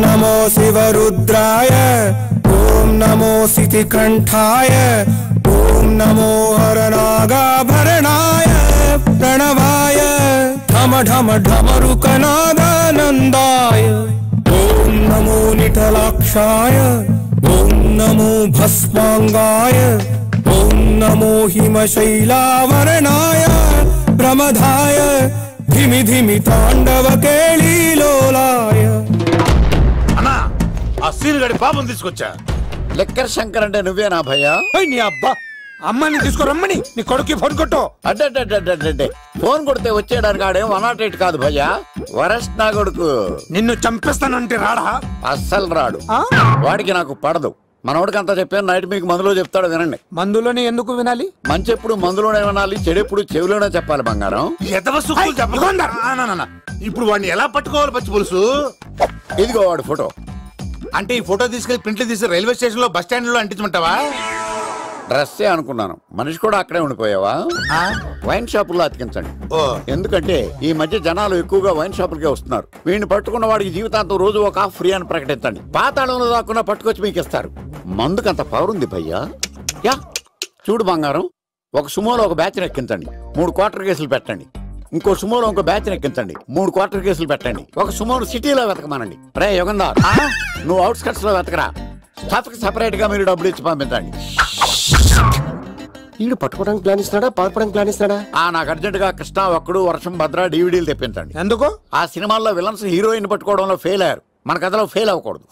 नमो शिवरुद्राय ओम नमो सितिकंठाय ओम नमो हरनागाभरणाय प्रणवाय ढम ढम ढमरुकनादानन्दाय ओम नमो निटलाक्षाय ओम नमो भस्मांगाय ओम नमो हिमशैलावरणाय प्रमदाय धिमि धिमि तांडव केळीलोलाय అన్నా ఆ సీన్ గడి పాపం తీసుకొచ్చా లెక్కర్ శంకర్ అంటే నువ్వేనా భయ్యా? నీ అబ్బా అమ్మని తీసుకురమ్మని నీ కొడుక్కి ఫోన్ కొట్టు. అడ్డే ఫోన్ కొడితే వచ్చేయడానికి ఆడేం 108 కాదు భయ్యా, వరస్ట్ నా కొడుకు. నిన్ను చంపేస్తానంటే రాడా? అస్సలు రాడు, వాడికి నాకు పడదు. మనోడికి అంతా చెప్పాను, నైట్ మీకు మందులో చెప్తాడు వినండి. మందులోనే ఎందుకు వినాలి? మంచి ఎప్పుడు మందులోనే వినాలి, చెడు ఎప్పుడు చెవిలోనే చెప్పాలి బంగారం. ఇప్పుడు వాడిని ఎలా పట్టుకోవాలి పచ్చి పులుసు? ఇదిగో వాడు ఫోటో. అంటే ఈ ఫోటో తీసుకెళ్లి ప్రింట్లు తీసి రైల్వే స్టేషన్ లో బస్ స్టాండ్ లో అంటించమంటావా? డ్రెస్సే అనుకున్నాను, మనిషి కూడా అక్కడే ఉండిపోయావా? వైన్ షాపుల్లో అతికించండి. ఎందుకంటే ఈ మధ్య జనాలు ఎక్కువగా వైన్ షాపులకే వస్తున్నారు. వీడిని పట్టుకున్న వాడికి జీవితాంతం రోజు ఒక ఆఫ్ ఫ్రీ అని ప్రకటించండి. పాతాళంలో దాక్కున్నా పట్టుకొచ్చి మీకు ఇస్తారు. మందుకంత పవర్ ఉంది భయ్యా. యా చూడు బంగారం, ఒక సుమోలో ఒక బ్యాచ్ ఎక్కించండి, 3 క్వార్టర్ కేసులు పెట్టండి. ఇంకో సుమోలో ఇంకో బ్యాచ్ ఎక్కించండి, 3 క్వార్టర్ కేసులు పెట్టండి. ఒక సుమోను సిటీలో వెతకమానండి. రే యుగంధర్, నువ్వు అవుట్స్కట్స్ లో వెతకరా. స్టాఫ్ కి సెపరేట్ గా మీరు డబ్బులు ఇచ్చి పంపించండి. వీడు పట్టుకోవడానికి ప్లాన్ ఇస్తున్నాడా, పారిపోవడానికి ప్లాన్ ఇస్తున్నాడా? నాకు అర్జెంట్ గా కృష్ణ, ఒక్కడు, వర్షం, భద్ర డివిడీలు తెప్పించండి. ఎందుకు? ఆ సినిమాల్లో విలన్స్ హీరోయిన్ పట్టుకోవడంలో ఫెయిల్ అయ్యారు, మన కథలో ఫెయిల్ అవ్వకూడదు.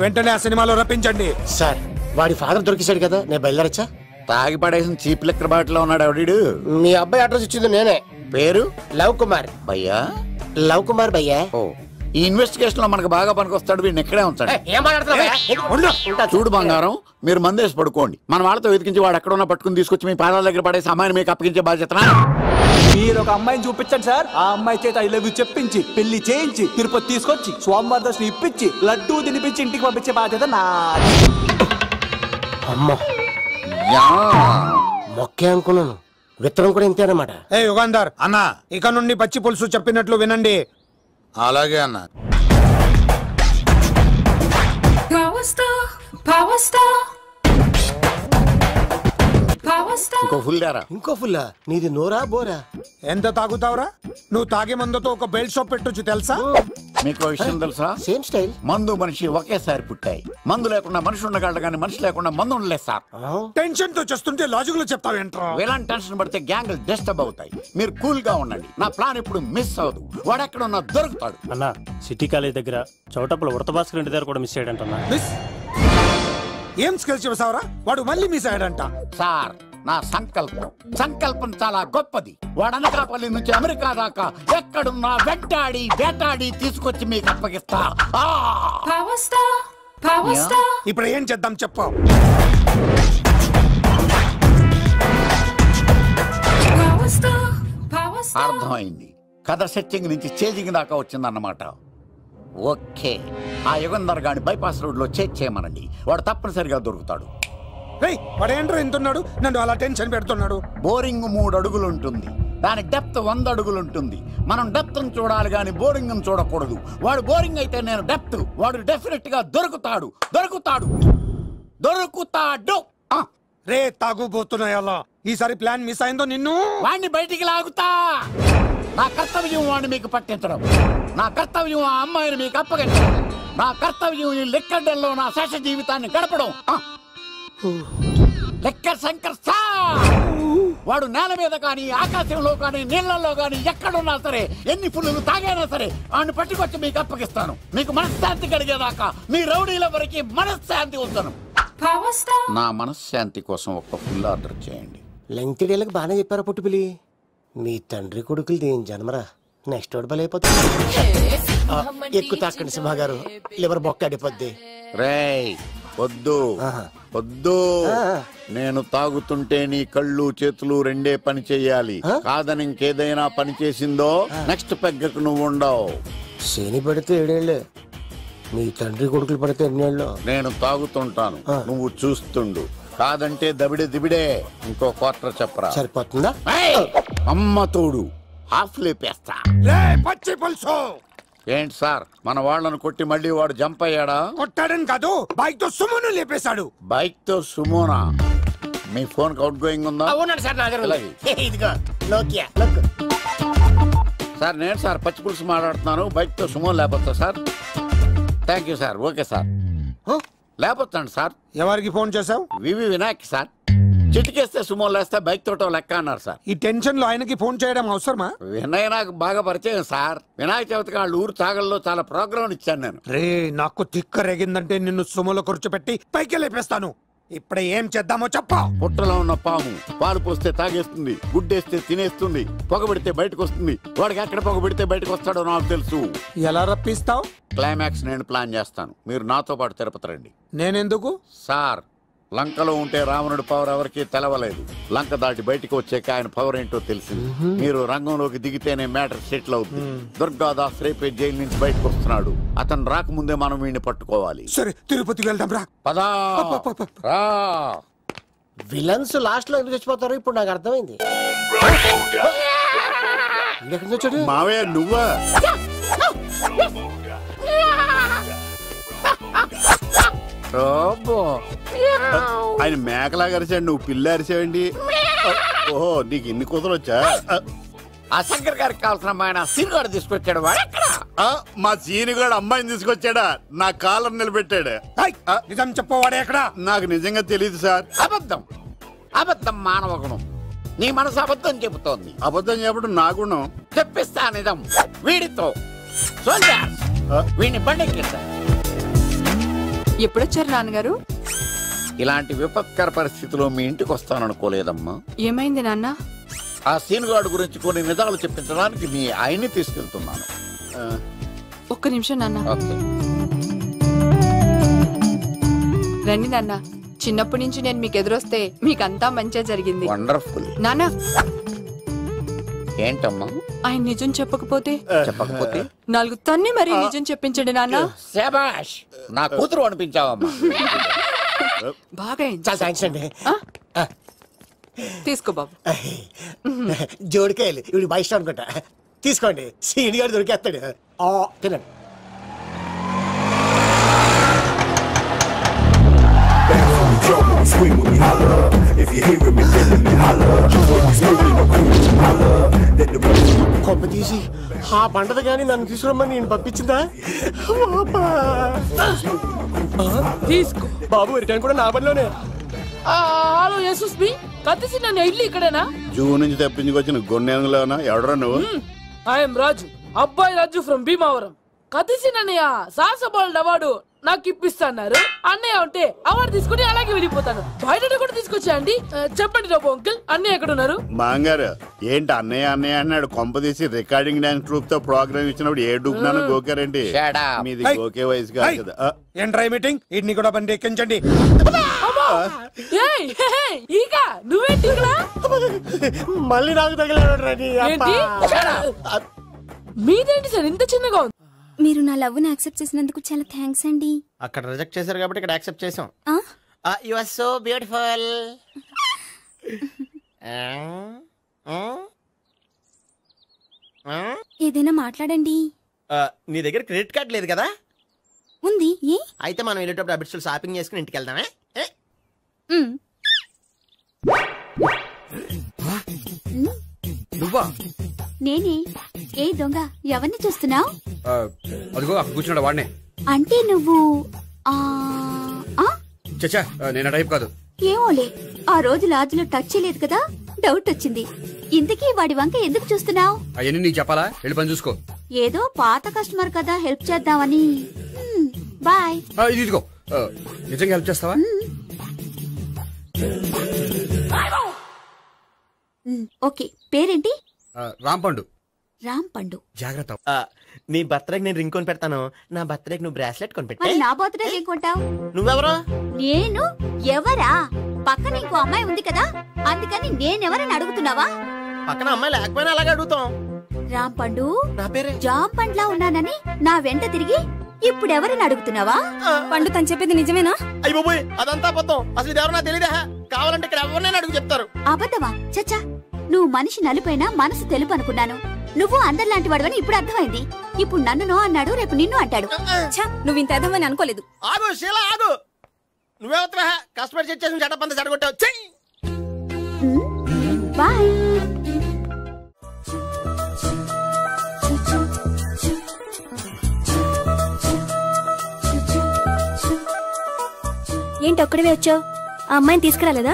వెంటనే ఆ సినిమాలో రప్పించండి. సార్ వాడి ఫాదర్ దొరికేశాడు కదా, నేను బయలుదేరచ్చా? తాగి పడేసిన చీప్ లెక్కర్ బాటిలో ఉన్నాడు ఎవడీడు? మీ అబ్బాయి అడ్రస్ ఇచ్చింది నేనే. పేరు లవ్ కుమార్ భయ్యా. లవ్ కుమార్ భయ్యా. ఓ, ఈ ఇన్వెస్టిగేషన్ లో మనకు బాగా పనికొస్తాడు, వీడిని ఇక్కడే ఉంచండి. చూడు బంగారం, మీరు మందేసి పడుకోండి. మన వాళ్ళతో వెతికించి వాడు ఎక్కడ ఉన్నా పట్టుకుని తీసుకొచ్చి మీ పాదాల దగ్గర పడేసి అమ్మాయిని మీకు అప్పగించే బాధ్యత. మీరు ఒక అమ్మాయిని చూపించండి సార్. ఆ అమ్మాయి చేత ఐ లవ్ యూ చెప్పించి పెళ్లి చేయించి తిరుపతి తీసుకొచ్చి స్వామివారి దర్శనం ఇప్పించి లడ్డూ తినిపించి ఇంటికి పంపించే బాధ్యత నాది. అమ్మ మొక్కే అనుకున్నాను, విత్తనం కూడా ఇంతేనమాట. యుగంధర్ అన్నా, ఇక నుండి పచ్చి పులుసు చెప్పినట్లు వినండి. అలాగే అన్నా. ఇంకో ఫుల్ దారా. ఇంకో ఫుల్లా? నీది నోరా బోరా? ఎంత తాగుతావురా? నువ్వు తాగే మందుతో ఒక బెల్ట్ షాప్ పెట్టొచ్చు తెలుసా? మీకు విషయం తెలుసా? Same style. మందు మనిషి ఒకేసారి పుట్టాయి. మందు లేకుండా మనిషి ఉండగలడు కానీ మనిషి లేకుండా మందు ఉండలేదు సార్. టెన్షన్ తో చేస్తుంటే లాజిక్ లో చెప్తావేంట్రా? ఎలాంటి టెన్షన్ పడితే గ్యాంగ్లు డిస్టర్బ్ అవుతాయి. మీరు కూల్ గా ఉండండి, నా ప్లాన్ ఇప్పుడు మిస్ అవ్వదు. వాడెక్కడ ఉన్నా దొరుకుతాడు. అన్న సిటీ కాలేజ్ దగ్గర చౌటప్పుల వృత భాస్కర్ ఇంటి దగ్గర కూడా మిస్ అయ్యాడంట. మిస్ ఏం స్కిల్స్ చూసావరా? వాడు మళ్ళీ మిస్ అయ్యాడంట. సార్, నా సంకల్పం చాలా గొప్పది. వాడు అనకాపల్లి నుంచి అమెరికా దాకా ఎక్కడున్నా వెంటాడి వేటాడి తీసుకొచ్చి మీకు అప్పగిస్తా. ఇప్పుడు ఏం చేద్దాం చెప్పు. అర్థమైంది, కథ సెట్టింగ్ నుంచి చేజింగ్ దాకా వచ్చిందన్నమాట. ఓకే, ఆ యుగంధర్ గాని బైపాస్ రోడ్ లో చేజ్ చేయమనండి, వాడు తప్పనిసరిగా దొరుకుతాడు. వాడేంట్రా ఇంటున్నాడు, నన్ను అలా టెన్షన్ పెడుతున్నాడు. బోరింగ్ 3 అడుగులు ఉంటుంది, దాని డెప్త్ 100 అడుగులు ఉంటుంది. మనం డెప్త్ చూడాలి గాని బోరింగ్ చూడకూడదు. వాడు బోరింగ్ అయితే నేను డెప్త్. వాడు డెఫినెట్ గా దొరుకుతాడు. రే తాగుబోతున్నాయా, ఈసారి ప్లాన్ మిస్ అయిందో నిన్ను వాడిని బయటికి లాగుతా. నా కర్తవ్యం వాడిని మీకు పట్టించడం, నా కర్తవ్యం ఆ అమ్మాయిని మీకు అప్పగించడం, నా కర్తవ్యం ఈ లెక్కడ్డల్లో నా శేష జీవితాన్ని గడపడం. లెక్కర్ శంకర్ సార్, వాడు నేల మీద కానీ ఆకాశంలో కానీ నీళ్లలో కానీ ఎక్కడున్నా సరే, ఎన్ని ఫుల్లు తాగైనా సరే వాడిని పట్టుకొచ్చి మీకు అప్పగిస్తాను. మీకు మనశ్శాంతి కలిగేదాకా మీ రౌడీల వరకు మనశ్శాంతి వస్తాను. నా మనశ్శాంతి కోసం ఒక ఫుల్ ఆర్డర్ చేయండి. లెంగ్త్ డేలకు బాగానే చెప్పారా పుట్టుపిల్లి. మీ తండ్రి కొడుకులు దేని జన్మరా, నెక్స్ట్ వాడు బలైపోతుంది. ఎక్కువ తాకండి సింహ గారు, లివర్ బొక్క అడిపోద్ది. రేయ్ వద్దు వద్దు, నేను తాగుతుంటే నీ కళ్ళు చేతులు రెండే పని చెయ్యాలి. కాదని ఇంకేదైనా పని చేసిందో నెక్స్ట్ పెగ్గకు నువ్వు ఉండవు. శని పడితే 7 ఏళ్ళే, మీ తండ్రి కొడుకులు పడితే 8 ఏళ్ళు. నేను తాగుతుంటాను, నువ్వు చూస్తుండు. కాదంటే దబిడే దిబిడే. ఇంకో క్వార్టర్ చెప్పరా? సరిపోతుందా? అమ్మ తోడు హాఫ్ లేపేస్తా. పచ్చి పులుసు ఏంటి సార్ మన వాళ్ళను కొట్టి మళ్ళీ వాడు జంప్ అయ్యాడా? కొట్టాడని కాదు, బైక్ తో సుమోను లేపేశాడు. బైక్ తో సుమోనా? మీ ఫోన్ అవుట్ గోయింగ్ ఉందా? అవునండి సార్, నా దగ్గర ఇదిగో నోకియా నొక్కు. సార్ నేను సార్ పచ్చి పులుసు మాట్లాడుతున్నాను. బైక్ తో సుమో లేపొచ్చా sir? Thank you sir. Okay sir, లేపొచ్చండి సార్. ఎవరికి ఫోన్ చేసావు? V V Vinayak sir. చిటికేస్తే సుమో లేస్తే బైక్ తోటో లెక్క అన్నారు సార్. ఈ టెన్షన్ లో ఆయనకి ఫోన్ చేయడం అవసరమా? వినయ్ నాకు బాగా పరిచయం సార్. వినాయక చవితికి వాళ్ళ ఊరు చాగల్లో చాలా ప్రోగ్రాం ఇచ్చాను నేను. రే, నాకు తిక్క రేగిందంటే నిన్ను సుమోలో కూర్చోబెట్టి పైకి లేపేస్తాను. ఇప్పుడే ఏం చేద్దామో చెప్పా. పుట్టలో ఉన్న పాము పాలు పోస్తే తాగేస్తుంది, గుడ్డేస్తే తినేస్తుంది, పొగబెడితే బయటకు వస్తుంది. వాడికి ఎక్కడ పొగబెడితే బయటకు వస్తాడో నాకు తెలుసు. ఎలా రప్పిస్తావు? క్లైమాక్స్ నేను ప్లాన్ చేస్తాను. మీరు నాతో పాటు తిరుపతి రండి. నేనెందుకు? సార్, లంకలో ఉంటే రావణుడి పవర్ ఎవరికి తెలవలేదు. లంక దాటి బయటకు వచ్చాక ఆయన పవర్ ఏంటో తెలిసింది. మీరు రంగంలోకి దిగితేనే మ్యాటర్ సెటిల్ అవుతుంది. దుర్గాదాస్ రేపే జైలు నుంచి బయటకు వస్తున్నాడు. అతను రాకముందే మనం వీడిని పట్టుకోవాలి. సరే, తిరుపతి వెళ్దాం రా. పదా రా. విలన్స్ లాస్ట్ లో ఎందుకు చచ్చిపోతారు ఇప్పుడు నాకు అర్థమైంది. ఎక్కడి నుంచి వచ్చాడు? మావయ్య నువ్వా? ఆయన మేకలా అరిచాడు, నువ్వు పిల్ల అరిచావండి. ఓహో, నీకు ఇన్ని కూతురు వచ్చా? ఆ శంకర్ గారికి కావాల్సిన అమ్మాయి సీనుగాడు తీసుకొచ్చాడు. వాడెక్కడ? మా సీనుగాడు అమ్మాయిని తీసుకొచ్చాడా? నా కాలర్ నిలబెట్టాడు. నిజం చెప్పవాడే ఎక్కడ? నాకు నిజంగా తెలియదు సార్. అబద్ధం, అబద్ధం మానవ గుణం. నీ మనసు అబద్ధం చెబుతోంది. అబద్ధం చెప్పడం నా గుణం. చెప్పిస్తా నిజం వీడితో. వీడిని బండెక్కిస్తా. ఎప్పుడొచ్చారు నాన్నగారు? ఇలాంటి విపత్కర పరిస్థితిలో మీ ఇంటికి వస్తాననుకోలేదమ్మా. ఏమైంది నాన్న? ఆ సీనుగాడు గురించి కొన్ని నిజాలు చెప్పించడానికి మీ ఆయన్ని తీసుకెళ్తున్నాను. ఒక్క నిమిషం నాన్న. ఓకే. రండి నాన్న. చిన్నప్పటి నుంచి నేను మీకు ఎదురొస్తే మీకంతా మంచిగా జరిగింది. వండర్ఫుల్. నాన్న, ఏంటమ్మా? ఆయన నిజం చెప్పకపోతే చెప్పకపోతే 4 తన్ని మరీ నిజం చెప్పించండి నాన్న. శభాష్, నా కూతురు అనిపించావమ్మా. బాగా చాలా థ్యాంక్స్ అండి. తీసుకో బాబు. జోడికాయలు ఇవి బాగా ఇష్టం అనుకుంటా. తీసుకోండి, సీని గారు దొరికేస్తాడు. తినండి. కొంప తీసి ఆ పంటది కానీ నన్ను తీసుకురమ్మని నేను పంపించిందా? తీసుకో బాబు, రిటర్న్ కూడా నా పనిలోనే. హలో యశస్ బి, కత్తిసి నన్ను ఇల్లు ఇక్కడేనా? జూ నుంచి తప్పించుకొచ్చిన గొన్నెంగులోనా? ఎవడరా నువ్వు? ఐఎమ్ రాజు, అబ్బాయి రాజు ఫ్రమ్ భీమావరం. కత్తిసి నన్నయ్య సాహసబాల్ అవార్డు నాకు ఇప్పిస్తాన్నారు. అన్నయ్య ఉంటే అవార్డు తీసుకుని అలాగే వెళ్ళిపోతాను. బయట కూడా తీసుకొచ్చా అండి. చెప్పండి రాబు అంకుల్, అన్నయ్య ఎక్కడ ఉన్నారు? మాంగారు ఏంటి అన్నయ్య అన్నయ్య అన్నాడు? కొంప తీసి రికార్డింగ్ డాన్స్ ట్రూప్ తో ప్రోగ్రామ్ ఇచ్చినప్పుడు ఏ డూబ్నాను గోకారండి? మీది గోకే వయసు కాదు కదా. ఏంట్రై మీటింగ్? ఇడ్ని కూడా బండి ఎక్కించండి. ఈక నువ్వేంటి ఇక్కడ? మళ్ళీ నాకు తగిలాడు. మీదేంటి సార్ ఇంత చిన్నగా ఉంది? మీరు నా లవ్ ని యాక్సెప్ట్ చేసినందుకు చాలా థ్యాంక్స్ అండి. అక్కడ రిజెక్ట్ చేశారు కాబట్టి ఇక్కడ యాక్సెప్ట్ చేసాం. You are so beautiful. ఏదైనా మాట్లాడండి. నీ దగ్గర క్రెడిట్ కార్డ్ లేదు కదా? ఉంది. ఏ? అయితే మనం వెళ్ళేటప్పుడు అబిట్స్ షాపింగ్ చేసుకుని ఇంటికి వెళ్దామే. నువ్వా? నేనే. ఏ దొంగ, ఎవరిని చూస్తున్నావు? అదిగో అక్కడ కూర్చున్నాడు వాడినే. అంటే నువ్వు చచ్చా, నేను టైప్ కాదు. ఏమోలే, ఆ రోజు లాడ్జ్లో టచ్ చేయలేదు కదా, డౌట్ వచ్చింది. ఇంతకీ వాడి వంక ఎందుకు చూస్తున్నావు? అవన్నీ నీకు చెప్పాలా? వెళ్ళి పని చూసుకో. ఏదో పాత కస్టమర్ కదా, హెల్ప్ చేద్దామని. బాయ్. ఇది ఇదిగో, నిజంగా హెల్ప్ చేస్తావా? ఓకే, పేరేంటి? రాంపండు. రాంపండు. జాగ్రత్త. నీ బర్త్డేకి నేను రింగ్ కొని పెడతాను. నా బర్త్డేకి నువ్వు బ్రాస్లెట్ కొని పెట్టా. నా బర్త్డేకి ఏం కొంటావు? నువ్వెవరు? నేను ఎవరా? పక్కన ఇంకో అమ్మాయి ఉంది కదా, అందుకని నేనెవరని అడుగుతున్నావా? పక్కన అమ్మాయి లేకపోయినా అలాగే అడుగుతాం. రాంపండు, నా పేరే జామ్ పండ్లా ఉన్నానని నా వెంట తిరిగి ఇప్పుడెవరని అడుగుతున్నావా? పండు తను చెప్పేది నిజమేనా? అయ్య బాబోయ్, అదంతా అబద్ధం. అసలు ఇది ఎవరో నాకు తెలియదా? కావాలంటే ఇక్కడ ఎవరినైనా అడుగు చెప్తారు. అబద్ధమా? చచ్చా, నువ్వు మనిషి నలుపైనా మనసు తెలుపు అనుకున్నాను. నువ్వు అందరిలాంటి వాడవని ఇప్పుడు అర్థమైంది. ఇప్పుడు నన్ను నో అన్నాడు, రేపు నిన్ను అంటాడు. నువ్వు ఇంత ఎదవని అనుకోలేదు. ఆగు శీలా ఆగు. నువ్వేవత్తవా కష్టపడి చెక్ చేసి చెడపంత చెడగొట్టావు. బాయ్. ఏంటి ఒక్కడివే వచ్చావు? ఆ అమ్మాయిని తీసుకురాలేదా?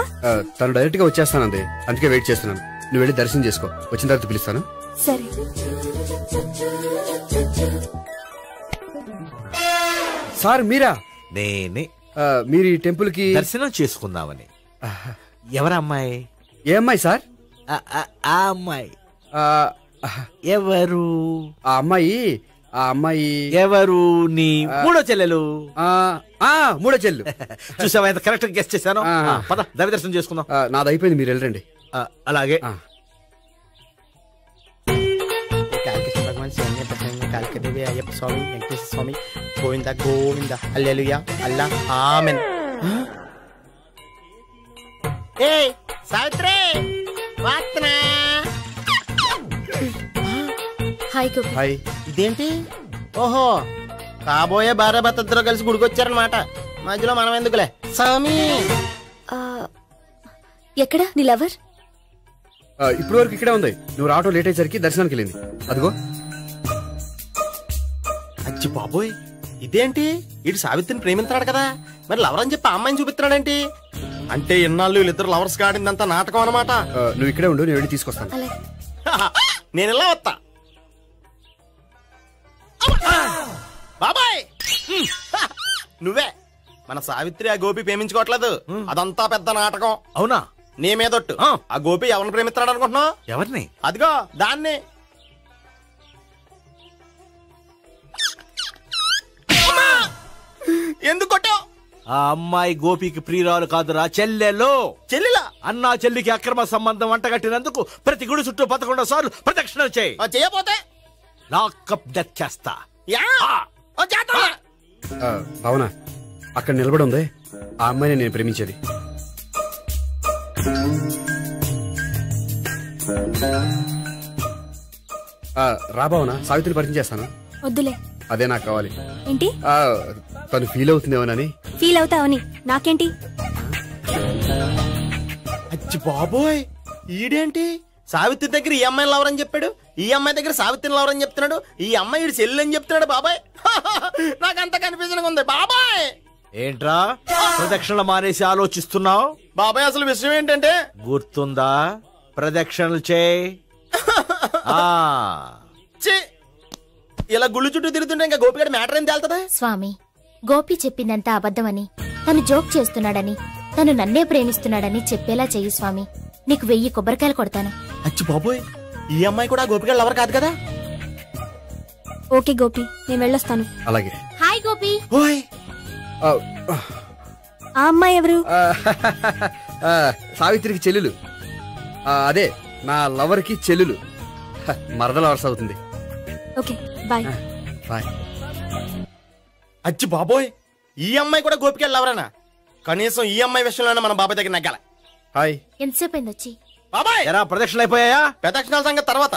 తను డైరెక్ట్ గా వచ్చేస్తానంది, అందుకే వెయిట్ చేస్తున్నాను. నువ్వు వెళ్ళి దర్శనం చేసుకో, వచ్చిన తర్వాత పిలుస్తాను. సరే. సార్ మీరా? నేనే. మీరు ఈ టెంపుల్ కి దర్శనం చేసుకుందామని. ఎవరు అమ్మాయి? ఏ అమ్మాయి సార్? ఆ అమ్మాయి ఎవరు? ఆ అమ్మాయి ఎవరు? నీ మూడో చెల్లెలు. మూడో చెల్లు. చూసావా ఎంత కరెక్ట్ గెస్ట్ చేశాను. పద దైవ దర్శనం చేసుకుందాం. నాది అయిపోయింది, మీరు వెళ్ళండి. అలాగే. కాళికాదేవి, అయ్యప్ప స్వామి, వెంకటేశ్వర స్వామి, గోవింద గోవింద, హల్లెలూయా, అల్లా, ఆమెన్. ఏయ్ సావిత్రి, వాత్నా. హాయ్ గోపి. హాయ్. ఇదేంటి? ఓహో, కాబోయే భార్య భర్త ఇద్దరు కలిసి గుడికొచ్చారనమాట. మధ్యలో మనం ఎందుకులే స్వామి. ఎక్కడ నీ లవర్? ఇప్పుడు వరకు ఇక్కడే ఉంది. నువ్వు రావటం లేట్ అయ్యేసరికి దర్శనానికి వెళ్ళింది. అదిగో. అచ్చి బాబోయ్, ఇదేంటి? ఇటు సావిత్రిని ప్రేమిస్తున్నాడు కదా, మరి లవర్ అని చెప్పి అమ్మాయిని చూపిస్తున్నాడేంటి? అంటే ఇన్నాళ్ళు వీళ్ళిద్దరు లవర్స్ కాడిందంతా నాటకం అనమాట. నువ్వు ఇక్కడే ఉండు, నేను వెళ్ళి తీసుకొస్తాను. నేను ఇలా వస్తా. బాబాయ్, నువ్వే. మన సావిత్రి ఆ గోపి ప్రేమించుకోవట్లేదు, అదంతా పెద్ద నాటకం. అవునా? నీ మీదొట్టు. ఆ గోపి ఎవరిని ప్రేమిస్తున్నాడు అనుకుంటున్నావు? ఎవరిని? అదిగో దాన్ని. ఎందుకు కొట్టావు? ఆ అమ్మాయి గోపికి ప్రియురాలు కాదురా, చెల్లెలు. చెల్లెలా? అన్నా చెల్లికి అక్రమ సంబంధం వంటగట్టినందుకు ప్రతి గుడి చుట్టూ 11 సార్లు ప్రదక్షిణ చేయి. చేయపోతే లాకప్ డెత్ చేస్తా. భావన, అక్కడ నిలబడి ఉంది ఆ అమ్మాయిని నేను ప్రేమించేది. రా భావన, సావిత్రిని పరిచయం చేస్తాను. వద్దులే. అదే నాకు కావాలి. ఏంటి? తను ఫీల్ అవుతుందేమోనని. ఫీల్ అవుతావని నాకేంటి? అచ్చి బాబోయ్, ఈడేంటి సావిత్రి దగ్గర ఈ అమ్మాయిని లవరని చెప్పాడు, ఈ అమ్మాయి దగ్గర సావిత్రిని లవరని చెప్తున్నాడు, ఈ అమ్మాయి చెల్లి అని చెప్తున్నాడు. బాబాయ్, నాకంత కన్ఫ్యూజన్ ఉంది బాబాయ్. ఏంట్రా ప్రదక్షిణలు మానేసి ఆలోచిస్తున్నావు? బాబాయ్, అసలు విషయం ఏంటంటే, గుర్తుందా? ప్రదక్షిణలు చేయి. ఇలా గుళ్ళు చుట్టూ తిరుగుతుంటే ఇంకా గోపిగడ మ్యాటర్ ఏం తేలుతుందా? స్వామి, గోపి చెప్పిందంతా అబద్ధమని, తను జోక్ చేస్తున్నాడని, తను నన్నే ప్రేమిస్తున్నాడని చెప్పేలా చెయ్యి స్వామి. నీకు 1000 కొబ్బరికాయలు కొడతాను. అచ్చి బాబోయ్, ఈ అమ్మాయి కూడా గోపిగడ లవర్ కాదు కదా? ఓకే గోపి, నేను వెళ్ళొస్తాను. అలాగే. హాయ్ గోపి. ఓయ్, ఆ అమ్మాయి ఎవరు? సావిత్రికి చెల్లెలు. అదే నా లవర్ కి చెల్లెలు. మరద లవర్స్ అవుతుంది. Okay, bye. బాయ్. అచ్చి బాబోయ్, ఈ అమ్మాయి కూడా గోపిగడ లవరేనా? కనీసం ఈ అమ్మాయి విషయంలోనే మన బాబాయ్ దగ్గర నగ్గాల. హాయ్. ఎంతసేపు అయింది వచ్చి? బాబాయ్, ప్రదక్షిణలు అయిపోయాయా? ప్రదక్షిణాల సంగతి తర్వాత.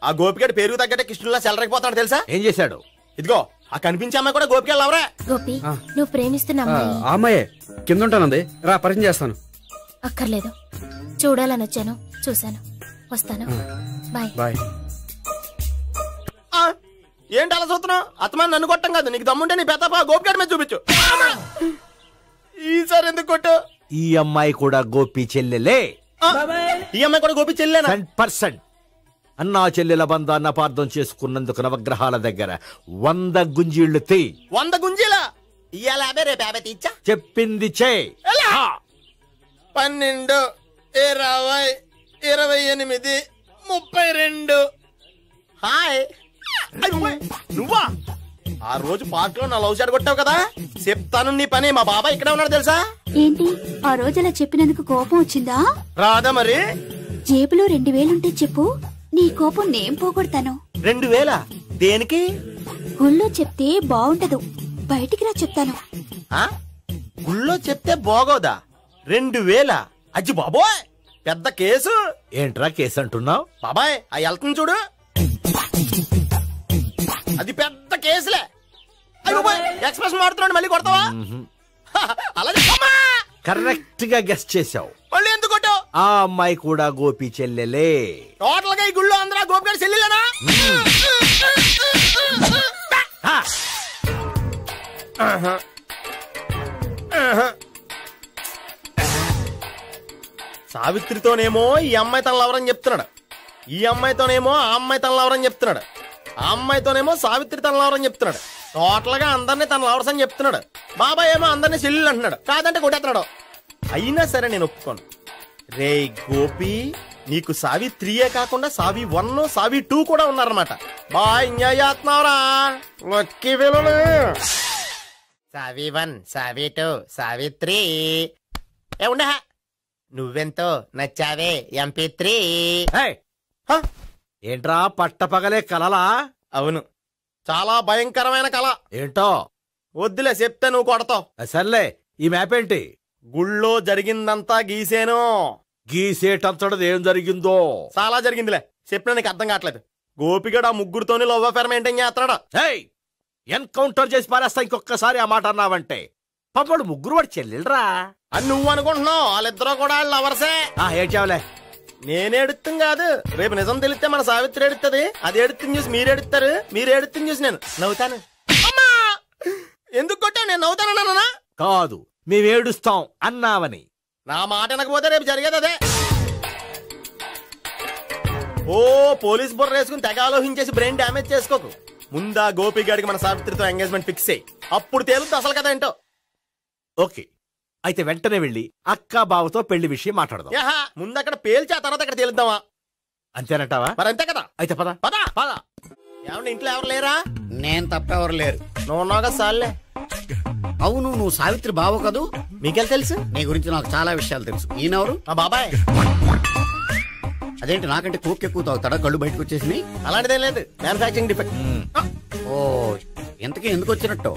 ఆ గోపిగడ పేరు తగ్గట్టే కృష్ణులా చెలరైపోతాడు తెలుసా? ఏం చేశాడు? ఇదిగో ఆ కనిపించే అమ్మాయి కూడా గోపిగడ లవరే. గోపి, నువ్వు ప్రేమిస్తున్న అమ్మాయి ఆ అమ్మాయే కింద ఉంటానంది. రా, పరిచయం చేస్తాను. అక్కర్లేదు, చూడాలని వచ్చాను, చూశాను, వస్తాను. బాయ్. బాయ్. ఏంటి అలా చూస్తున్నావు? అత్తమాని నన్ను కొట్టం కాదు, నీకు దమ్ముంటే నీ పెద్ద గోపిగడ మీద చూపించు. ఈసారి ఎందుకు కొట్టు? ఈ అమ్మాయి కూడా గోపి చెల్లెలే. ఈ అమ్మాయి కూడా గోపి చెల్లెనా? 100%. అన్నా చెల్లెల బంధాన్ని అపార్థం చేసుకున్నందుకు నవగ్రహాల దగ్గర 100 గుంజీళ్లు తీ. 100 గుంజీలా? ఇయ్యాల 50, రేపు 50 తీచ్చా. చెప్పింది చే. 12, 20, 28, 32. హాయ్. నువ్వా? ఆ రోజు పార్క్ లో నా లవ్ షాట్ కొట్టావు కదా, చెప్తాను నీ పని. మా బాబాయ్ ఇక్కడే ఉన్నాడు తెలుసా? ఏంటి, ఆ రోజు అలా చెప్పినందుకు కోపం వచ్చిందా? రాదా మరి? జేబులో 2000 ఉంటే చెప్పు, నీ కోపం నేను పోగొడతాను. 2000? దేనికి? గుళ్ళో చెప్తే బాగుంటదు, బయటికి రా చెప్తాను. గుళ్ళో చెప్తే బాగోదా? 2000? అజ్జి బాబోయ్, పెద్ద కేసు. ఏంట్రా కేసు అంటున్నావు? బాబాయ్, ఆ వెళ్తుంది చూడు. అది పెద్ద కేసులే. ఎక్స్ప్రెషన్ మారుతున్నాడు, మళ్ళీ కొడతావా? అలాగే కరెక్ట్ గా గెస్ట్ చేశావు. మళ్ళీ ఎందుకు కొట్టావు? ఆ అమ్మాయి కూడా గోపి చెల్లెలే. టోటల్ గా ఈ గుళ్ళో అందరూ గోపి గారి చెల్లెలేనా? సావిత్రితోనేమో ఈ అమ్మాయి తన లవరని చెప్తున్నాడు, ఈ అమ్మాయితోనేమో ఆ అమ్మాయి తన లవరని చెప్తున్నాడు, ఆ అమ్మాయితోనేమో సావిత్రి తన లవరని చెప్తున్నాడు. టోటల్ గా అందరినీ తన లవర్స్ అని చెప్తున్నాడు. బాబాయ్ ఏమో అందరినీ చెల్లెలు అంటున్నాడు, కాదంటే కొట్టేస్తున్నాడు. అయినా సరే నేను ఒప్పుకోను. రే గోపి, నీకు సావి 3 కాకుండా సావి 1, సావి 2 కూడా ఉన్నారన్నమాట. బాయ్ ఎంజాయ్ చేస్తున్నావురా. లక్కీ పిల్లలు. సావి 1, సావి 2, సావి 3. ఏ ఉండే, నువ్వెంతో నచ్చావే MP3. ఏంట్రా పట్టపగలే కలలా? అవును, చాలా భయంకరమైన కళ. ఏంటో వద్దులే, చెప్తే నువ్వు కొడతావు. సర్లే, ఈ మ్యాప్ ఏంటి? గుళ్ళో జరిగిందంతా గీసేను. గీసేటంతటది ఏం జరిగిందో? చాలా జరిగిందిలే, చెప్పినా నీకు అర్థం కావట్లేదు. గోపిగడు ఆ ముగ్గురుతోని లవ్ అఫేర్ మెయింటైన్ చేస్తున్నాడు. ఎన్కౌంటర్ చేసి పారేస్తా ఇంకొకసారి ఆ మాట అన్నావంటే. పాపడు ముగ్గురు వాడు చెల్లెలరా అని నువ్వు అనుకుంటున్నావు, వాళ్ళిద్దరూ కూడా లవర్సే. ఏడ్చావులే. నేనే ఎడుతుంది కాదు, రేపు నిజం తెలిస్తే మన సావిత్రి ఎడుతుంది. అది ఎడుతుంది చూసి మీరు ఎడుతారు, మీరు ఎడుతుంది చూసి నేను నవ్వుతాను. అమ్మా, ఎందుకు కొట్టావు? నేను నవ్వుతానన్నా? కాదు, మేమేడుస్తాం అన్నావని. నా మాట అనకపోతే రేపు జరిగేది అదే. ఓ పోలీస్ బుర్ర వేసుకుని తెగ ఆలోచించేసి బ్రెయిన్ డ్యామేజ్ చేసుకోకు. ముందా గోపి గారికి మన సావిత్రితో ఎంగేజ్మెంట్ ఫిక్స్ అయ్యి అప్పుడు తేలుద్ది అసలు కదా ఏంటో. ఓకే, అయితే వెంటనే వెళ్ళి అక్క బావతో పెళ్లి విషయం మాట్లాడదాం. ముందు అక్కడ పేల్చి ఆ తర్వాత అక్కడ తేలుద్దామా? అంతేనంటావా? మరి అంతే కదా. అయితే పద పద పద. ఏమన్నా ఇంట్లో ఎవరు లేరా? నేను తప్పెవరు లేరు. నువ్వు ఉన్నావుగా సార్లే. అవును, నువ్వు సావిత్రి బావ కదూ? మీకెళ్ళి తెలుసు? నీ గురించి నాకు చాలా విషయాలు తెలుసు. ఈయనెవరు? మా బాబాయ్. అదేంటి, నాకంటే కోక్ ఎక్కువ తాగుతాడా? కళ్ళు బయటకు వచ్చేసినాయి. అలాంటిదేం లేదు, మ్యానుఫాక్చరింగ్ డిఫెక్ట్. ఓ, ఎంతకీ ఎందుకు వచ్చినట్టు?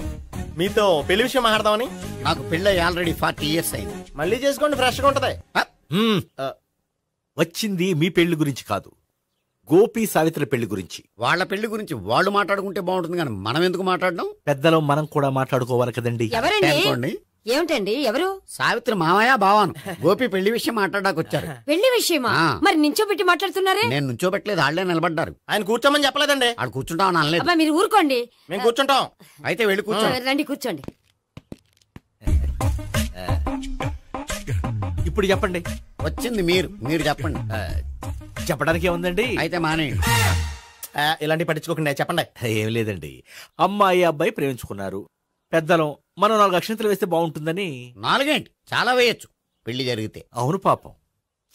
మీతో పెళ్లి విషయం మాట్లాడదామని. నాకు పెళ్ళి ఆల్రెడీ 40 years అయింది. మళ్ళీ చేసుకోండి, ఫ్రెష్ గా ఉంటది. వచ్చింది మీ పెళ్లి గురించి కాదు, గోపి సావిత్రి పెళ్లి గురించి. వాళ్ళ పెళ్లి గురించి వాళ్ళు మాట్లాడుకుంటే బాగుంటుంది, కానీ మనం ఎందుకు మాట్లాడడం? పెద్దలో మనం కూడా మాట్లాడుకోవాలి కదండి. అనుకోండి. ఏమిటండి ఎవరు? సావిత్రి మామయ్య బావాను. గోపి పెళ్లి విషయం మాట్లాడడానికి వచ్చారు. పెళ్లి విషయమా? మరి నించోబెట్టి మాట్లాడుతున్నారే? నేను నుంచోబెట్టలేదు, వాళ్ళే నిలబడ్డారు. ఆయన కూర్చోమని చెప్పలేదండి. వాళ్ళు కూర్చుంటామని అనలేదు. అబ్బా మీరు ఊరుకోండి. మేము కూర్చుంటాం. అయితే వెళ్ళి కూర్చోండి. రండి కూర్చోండి. ఇప్పుడు చెప్పండి. వచ్చింది మీరు చెప్పండి. చెప్పడానికి ఏముందండి? అయితే మానేయండి. ఇలాంటి పట్టించుకోకుండా చెప్పండి. ఏం లేదండి, అమ్మాయి అబ్బాయి ప్రేమించుకున్నారు. పెద్దలం మనం 4 అక్షంతలు వేస్తే బాగుంటుందని. 4 ఏంటి, చాలా వేయచ్చు పెళ్లి జరిగితే. అవును పాపం,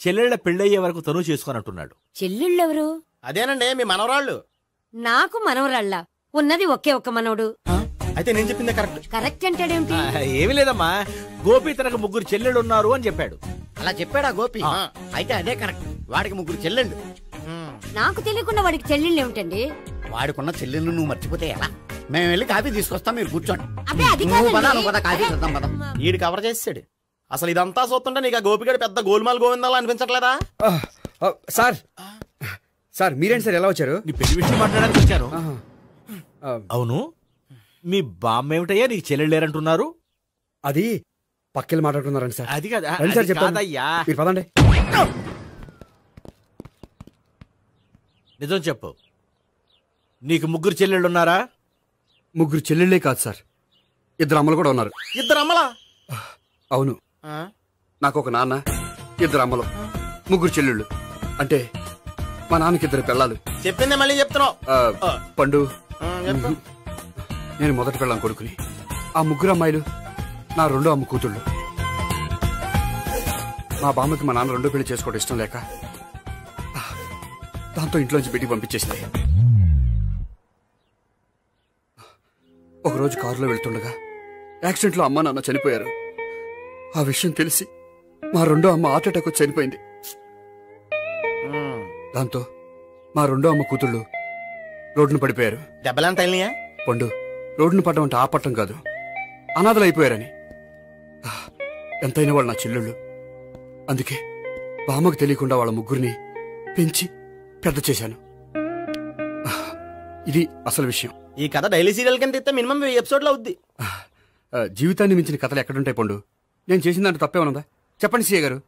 చెల్లెళ్ళ పెళ్ళయ్యే వరకు తను చేసుకొని అంటున్నాడు. చెల్లెళ్ళెవరు? అదేనండి మీ మనవరాళ్ళు. నాకు మనవరాళ్ళ ఉన్నది ఒకే ఒక్క మనవడు. అయితే నేను చెప్పిందే కరెక్ట్. కరెక్ట్ అంటాడేమిటి? ఏమి లేదమ్మా, గోపి తనకు 3 చెల్లెళ్ళు ఉన్నారు అని చెప్పాడు. అలా చెప్పాడా గోపి? అయితే అదే కరెక్ట్. వాడికి 3 చెల్లెళ్ళు. నాకు తెలియకుండా వాడికి చెల్లెళ్ళు ఏమిటండి? వాడికున్న చెల్లెళ్ళు నువ్వు మర్చిపోతే ఎలా? మేము వెళ్ళి కాఫీ తీసుకొస్తాం, మీరు కూర్చోండి. ఈడు కవర్ చేసాడు. అసలు ఇదంతా చూస్తుంటే నీకు ఆ గోపిగడు పెద్ద గోల్మాల్ గోవిందాలు అనిపించట్లేదా? సార్ మీరేంటి సార్ ఎలా వచ్చారు? నీ పెళ్లి విషయం మాట్లాడడానికి వచ్చాను. అవును, మీ బామ్మ ఏమిటయ్యా నీకు చెల్లెళ్ళు లేరంటున్నారు? అది పక్కెళ్ళి మాట్లాడుకున్నారండి సార్. అది కదా సార్ చెప్తాను, మీరు పదండి. నిజం చెప్పు, నీకు 3 చెల్లెళ్ళు ఉన్నారా? 3 చెల్లెళ్ళే కాదు సార్, 2 అమ్మలు కూడా ఉన్నారు. 2 అమ్మలా? అవును, నాకు ఒక నాన్న, 2 అమ్మలు, 3 చెల్లెళ్ళు. అంటే మా నాన్నకి 2 పిల్లలు. చెప్పిందే మళ్ళీ చెప్తున్నావు. పండు, నేను మొదటి పిల్లని కొడుకుని. ఆ 3 అమ్మాయిలు నా 2వ అమ్మ కూతుళ్ళు. మా బామ్మకి మా నాన్న 2వ పెళ్లి చేసుకోవడం ఇష్టం లేక దాంతో ఇంట్లోంచి బయటికి పంపించేసింది. ఒకరోజు కారులో వెళ్తుండగా యాక్సిడెంట్లో అమ్మ నాన్న చనిపోయారు. ఆ విషయం తెలిసి మా 2వ అమ్మ హార్ట్ అటాక్ వచ్చి చనిపోయింది. దాంతో మా 2వ అమ్మ కూతుళ్ళు రోడ్డును పడిపోయారు. దెబ్బలంత పండు, రోడ్డును పడ్డం అంటే ఆపట్టం కాదు, అనాథలు అయిపోయారని. ఎంతైనా వాళ్ళు నా చెల్లెళ్ళు. అందుకే బామ్మకు తెలియకుండా వాళ్ళ 3 పెంచి పెద్ద చేశాను. ఇది అసలు విషయం. ఈ కథ డైలీ సీరియల్ కింద ఇస్తే మినిమం 1000 ఎపిసోడ్లు అవుద్ది. జీవితాన్ని మించిన కథలు ఎక్కడుంటాయి పండు? నేను చేసిన దాంట్లో తప్పేమనుందా? చెప్పండి సీఏ గారు,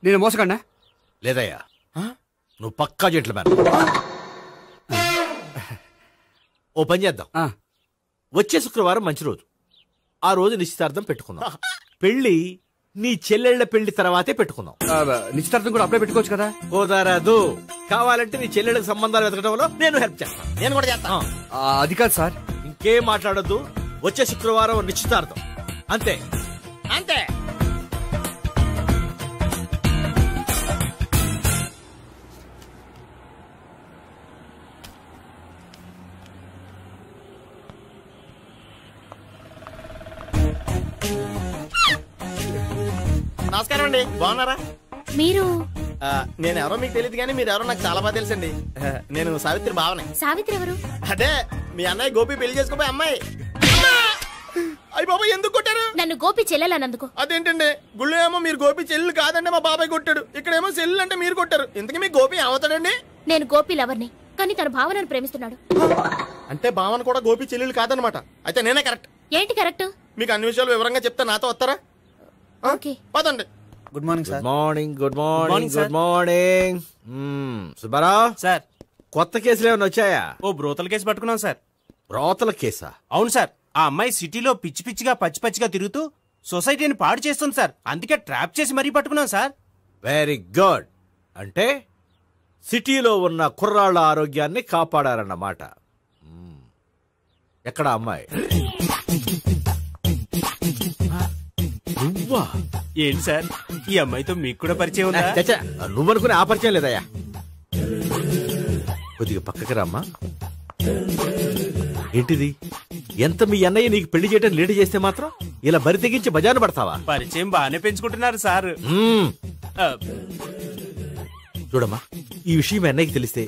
నేను మోసగండా? లేదయ్యా, నువ్వు పక్కా జెంట్లు మ్యాన్. ఓ పని చేద్దాం, వచ్చే శుక్రవారం మంచి రోజు, ఆ రోజు నిశ్చితార్థం పెట్టుకుందాం. పెళ్లి నీ చెల్లెళ్ల పెళ్లి తర్వాతే పెట్టుకుందాం. నిశ్చితార్థం కూడా అప్పుడే పెట్టుకోవచ్చు కదా? కుదరదు. కావాలంటే నీ చెల్లెళ్ళకి సంబంధాలు వెతకడంలో నేను హెల్ప్ చేస్తాను. నేను కూడా చేస్తాను. అది కాదు సార్. ఇంకేం మాట్లాడొద్దు, వచ్చే శుక్రవారం నిశ్చితార్థం, అంతే అంతే. నమస్కారం అండి, బాగున్నారా? మీరు నేను ఎవరో మీకు తెలియదు కానీ మీరు ఎవరో నాకు చాలా బాగా తెలుసండి. నేను సావిత్రి బావనే. సావిత్రి ఎవరు? అదే మీ అన్నయ్య గోపి పెళ్లి చేసుకోపోయి అమ్మాయి. అయ్యి బాబాయ్ ఎందుకు కొట్టారు? నన్ను గోపి చెల్లెలన్నందుకు. అదేంటండి, గుళ్ళు ఏమో మీరు గోపి చెల్లు కాదండి మా బాబాయ్ కొట్టాడు, ఇక్కడేమో చెల్లు అంటే మీరు కొట్టారు. ఇంతకీ మీ గోపి ఏమవుతాడండి? నేను గోపి లవర్ని, కానీ తన భావనను ప్రేమిస్తున్నాడు. అంటే భావన కూడా గోపి చెల్లెలు కాదనమాట. అయితే నేనే కరెక్ట్. ఏంటి కరెక్ట్? మీకు అన్ని విషయాలు వివరంగా చెప్తే నాతో వస్తారా? ఓకే పదండి. Good morning sir. Morning. Good morning. Good morning. Subbarao sir, కొత్త కేసులు ఏమైనా వచ్చాయా? ఓ బ్రోతల కేసు పట్టుకున్నాం సార్. బ్రోతల కేసా? అవును సార్, ఆ అమ్మాయి సిటీలో పిచ్చి పిచ్చిగా పచ్చి పచ్చిగా తిరుగుతూ సొసైటీని పాడు చేస్తుంది సార్. అందుకే ట్రాప్ చేసి మరీ పట్టుకున్నాం సార్. Very good. అంటే సిటీలో ఉన్న కుర్రాళ్ళ ఆరోగ్యాన్ని కాపాడారన్నమాట. ఎక్కడ అమ్మాయి? నువ్వా? ఏంటి సార్, ఈ అమ్మాయితో మీకు కూడా పరిచయం ఉందా? నువ్వనుకునే ఆ పరిచయం లేదయ్యా. కొద్దిగా పక్కకి రామ్మా. ఏంటిది? ఎంత మీ అన్నయ్య నీకు పెళ్లి చేయడం లేట్ చేస్తే మాత్రం ఇలా బరి తెగించి బజారు పడతావా? పరిచయం బాగానే పెంచుకుంటున్నారు సార్. చూడమ్మా, ఈ విషయం మీ అన్నయ్యకి తెలిస్తే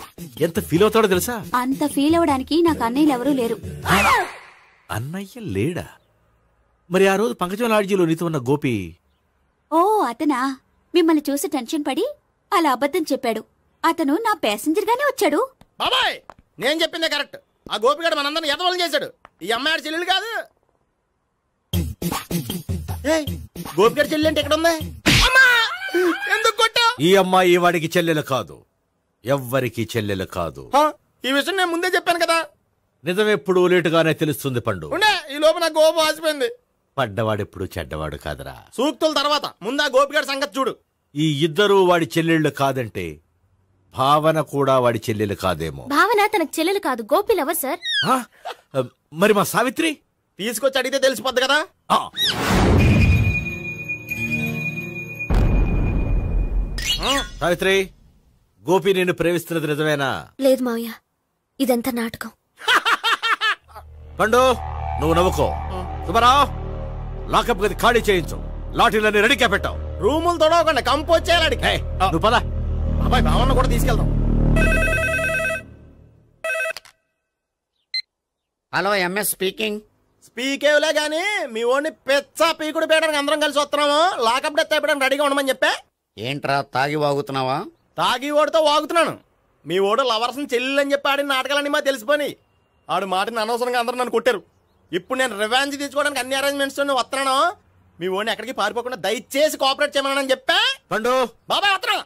ఎంత ఫీల్ అవుతాడో తెలుసా? అంత ఫీల్ అవడానికి నాకు అన్నయ్యలు ఎవరూ లేరు. అన్నయ్య లేడా? మరి ఆ రోజు పంకజం లాడ్జీలో నీతో ఉన్న గోపి? ఓ అతనా? మిమ్మల్ని చూసి టెన్షన్ పడి అలా అబద్ధం చెప్పాడు. అతను నా ప్యాసింజర్ గానే వచ్చాడు. బాబాయ్ నేను చెప్పిందే కరెక్ట్. ఆ గోపిగాడు మనందరిని ఎదవలు చేశాడు. ఈ అమ్మాయి చెల్లెలు కాదు. గోపిగాడి చెల్లెలు అంటే ఎక్కడ ఉంది? ఎందుకు కొట్టా? ఈ అమ్మాయి వాడికి చెల్లెలు కాదు, ఎవ్వరికి చెల్లెలు కాదు. ఈ విషయం నేను ముందే చెప్పాను కదా. నిజమెప్పుడు లేటుగానే తెలుస్తుంది పండు. ఉండే ఈ లోపు నా గోపు ఆసిపోయింది. పడ్డవాడెప్పుడు చెడ్డవాడు కాదురా. సూక్తుల తర్వాత ముందు ఆ గోపిగాడి సంగతి చూడు. ఈ ఇద్దరూ వాడి చెల్లెళ్ళు కాదంటే భావన కూడా వాడి చెల్లెలు కాదేమో. భావన తనకు చెల్లెలు కాదు, గోపి లవర్ సార్. మరి మా సావిత్రి? తీసుకొచ్చి అడిగితే తెలిసిపోద్ది కదా. సావిత్రి, గోపి నేను ప్రేమిస్తున్నది నిజమేనా? లేదు మావయ్య, ఇదంతా నాటకం. పండు నువ్వు నవ్వుకో. సుబ్బారావు, లాకప్ గది ఖాళీ చేయించు, లాఠీలన్నీ రెడీగా పెట్టావు. రూములు తొడవకుండా కంపోజ్ చేయాలి. నువ్వు పద. అబ్బాయి భావన కూడా తీసుకెళ్దాం. Hello, MS speaking. స్పీకేవ్లే గానీ మీ ఓడిని పెచ్చ పీకుడు పేయడానికి అందరం కలిసి వస్తున్నాము. లాకప్ డెత్ అయిపోయడానికి రెడీగా ఉండమని చెప్పే. ఏంట్రా తాగి వాగుతున్నావా? తాగి ఓడితో వాగుతున్నాను. మీ ఓడు లవర్స్ని చెల్లెలు అని చెప్పి ఆడిన నాటకాలన్నీ మా తెలిసిపోయి ఆడు మాటని అనవసరంగా అందరూ నన్ను కొట్టారు. ఇప్పుడు నేను రివెంజ్ తీసుకోవడానికి అన్ని అరేంజ్మెంట్స్ వస్తున్నాను. మీ ఓడిని ఎక్కడికి పారిపోకుండా దయచేసి కోఆపరేట్ చేయమని చెప్పా. పండు బాబాయ్ వస్తున్నా.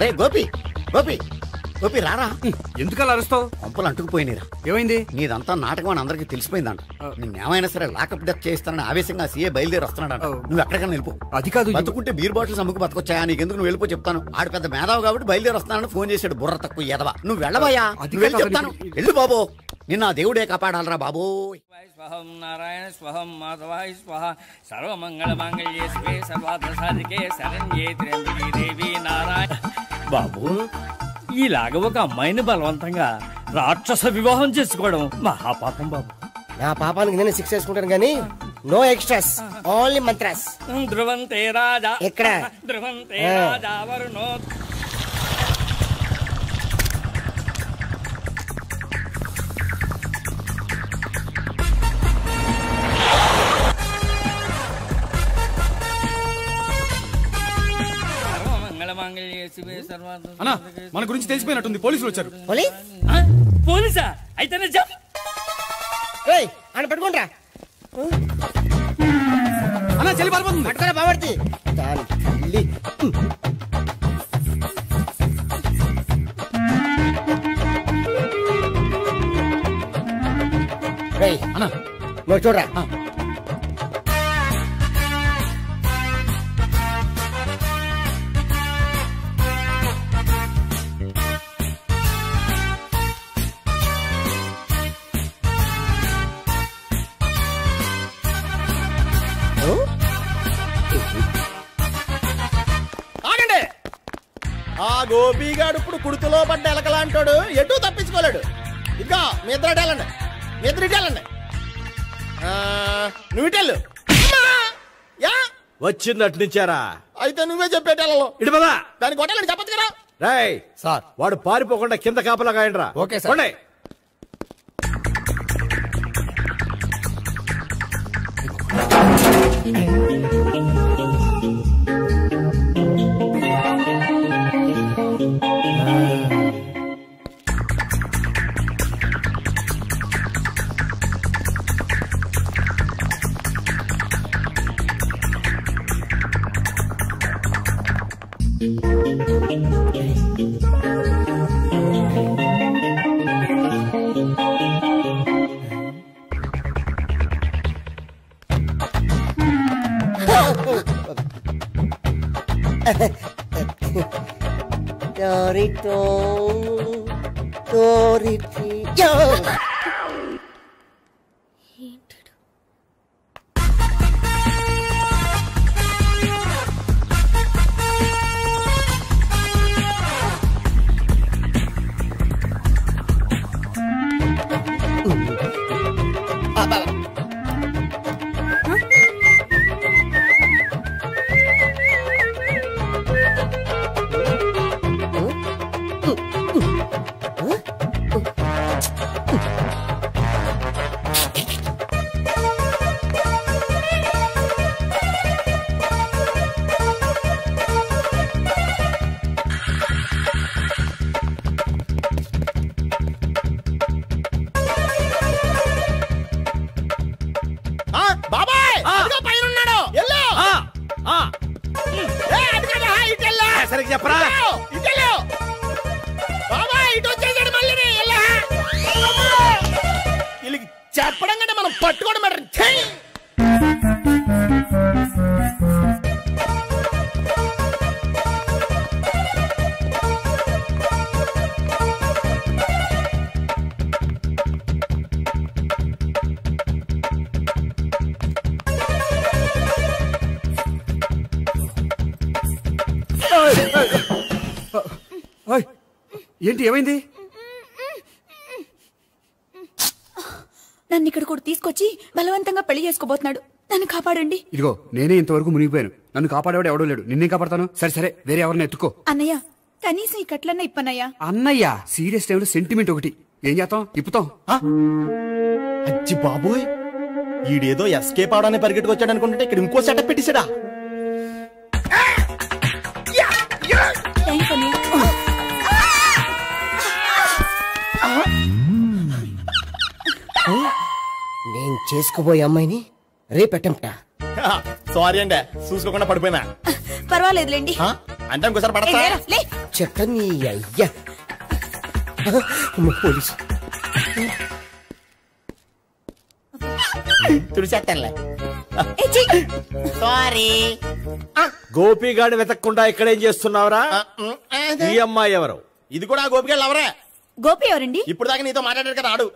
రే గోపి, గోపి, గోపి రారా. ఎందుకు అలా అరుస్తావు? పంపులు అంటుకుపోయినరా. ఏమైంది? నీదంతా నాటకం అని అందరికి తెలిసిపోయిందంట. నిన్నేమైనా సరే లాకప్ డెత్ చేస్తానని ఆవేశంగా సీఏ బయలుదేరి వస్తున్నాడు. నువ్వు ఎక్కడికైనా వెళ్ళిపో. అది కాదు, బతుకుంటే బీర్ బాటిల్స్ అమ్ముకు బతకొచ్చాయా? నీకెందుకు? నువ్వు వెళ్ళిపో చెప్తాను. ఆడు పెద్ద మేధావు కాబట్టి బయలుదేరి వస్తున్నానని ఫోన్ చేశాడు. బుర్ర తక్కువ ఎదవా. నువ్వు వెళ్ళబోయా? చెప్తాను వెళ్ళు బాబో. నిన్న దేవుడే కాపాడాలరా బాబో. స్వహం నారాయణ స్వహం మాధవాయ స్వహ సర్వమంగళ మాంగళ్యే శివే సర్వార్థ సాధికే శరణ్యే త్ర్యంబకే దేవి నారాయణ. బాబు, ఇలాగ ఒక అమ్మాయిని బలవంతంగా రాక్షస వివాహం చేసుకోవడం మహాపాపం బాబు. నా పాపానికి నేను శిక్ష చేసుకుంటాను గానీ నో ఎక్స్ట్రాస్, ఓన్లీ మంత్రాస్. ధ్రువంతే రాజా ఎక్కడ? ధ్రువంతే రాజా వరుణో. అన్నా, మన గురించి తెలిసిపోయినట్టుంది, పోలీసులు వచ్చారు. పోలీస్ పోలీసా అయితేనే జంప్. అని పెట్టుకుంటా అన్నా చెల్లి పారిపోతుంది. పట్టుకురా బాబర్తి దాని తల్లి. అన్నా నువ్వు చూడరా. ఆగండి. ఆ గోపిగాడు ఇప్పుడు కుడుతులో పడ్డ ఎలకలాంటాడు, ఎటు తప్పించుకోలేడు. ఇదిగో మీ ఇద్దరు వెళ్ళండి, మీ ఇద్దరు ఇటు వెళ్ళండి. నువ్వు ఇటెళ్ళు. వచ్చింది అటు నుంచారా? అయితే నువ్వే చెప్పేటెళ్ళలో ఇటు పదా. దానికి కొట్టాలని చెప్పచ్చు కదా. రాయ్ సార్, వాడు పారిపోకుండా కింద కాపలా కాయండి రా. Okay sir. బాబాయ్ పైన ఉన్నాడు. సరిగ్గా చెప్పరా? బాబాయ్ ఇటు వచ్చేసాడు మళ్ళీ. వీళ్ళకి చెప్పడం కంటే మనం పట్టుకోవడం మాట. ఏంటి ఏమైంది? నన్ను ఇక్కడ కూడా తీసుకొచ్చి బలవంతంగా పెళ్లి చేసుకోబోతున్నాడు. నన్ను కాపాడండి. ఇదిగో నేనే ఇంతవరకు మునిగిపోయాను. నన్ను కాపాడేవాడు ఎవడో లేడు. నిన్నే కాపాడతాను. సరే సరే, వేరే ఎవరిని ఎత్తుకో. అన్నయ్య కనీసం ఈ కట్లన్నా ఇప్పనయ్యా. అన్నయ్య సీరియస్ టైంలో సెంటిమెంట్ ఒకటి. ఏం చేస్తాం? ఇప్పుతాం. అచ్చి బాబోయ్, ఈడేదో ఎస్కేప్ అవడానికి పరిగెట్టుకొచ్చాడు అనుకుంటే ఇక్కడ ఇంకో సెటప్ పెట్టేశాడా? నేను చేసుకోబోయే అమ్మాయిని రేపెట్టంటా. సారీ అండి, చూసుకోకుండా పడిపోయినా. పర్వాలేదులేండి. అంటే ఇంకోసారి పడతా. చెత్త నీ అయ్యా. పోలీసు తుడిచేస్తానులే. సారీ. గోపిగాడు వెతక్కుండా ఇక్కడేం చేస్తున్నావురా? ఈ అమ్మాయి ఎవరు? ఇది కూడా గోపిగాడు ఎవరే? గోపి ఎవరండి? ఇప్పుడు దాకా నీతో మాట్లాడారు కదా, ఆడు.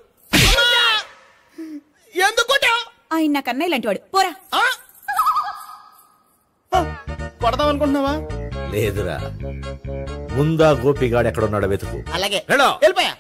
ఎందుకు ఆయన నాకు అన్నయ్య లాంటి వాడు. పోరా. కొడదాం అనుకుంటున్నావా? లేదురా, ముందా గోపిగాడు ఎక్కడున్నాడో వెతుకు. అలాగే వెళ్ళిపోయా.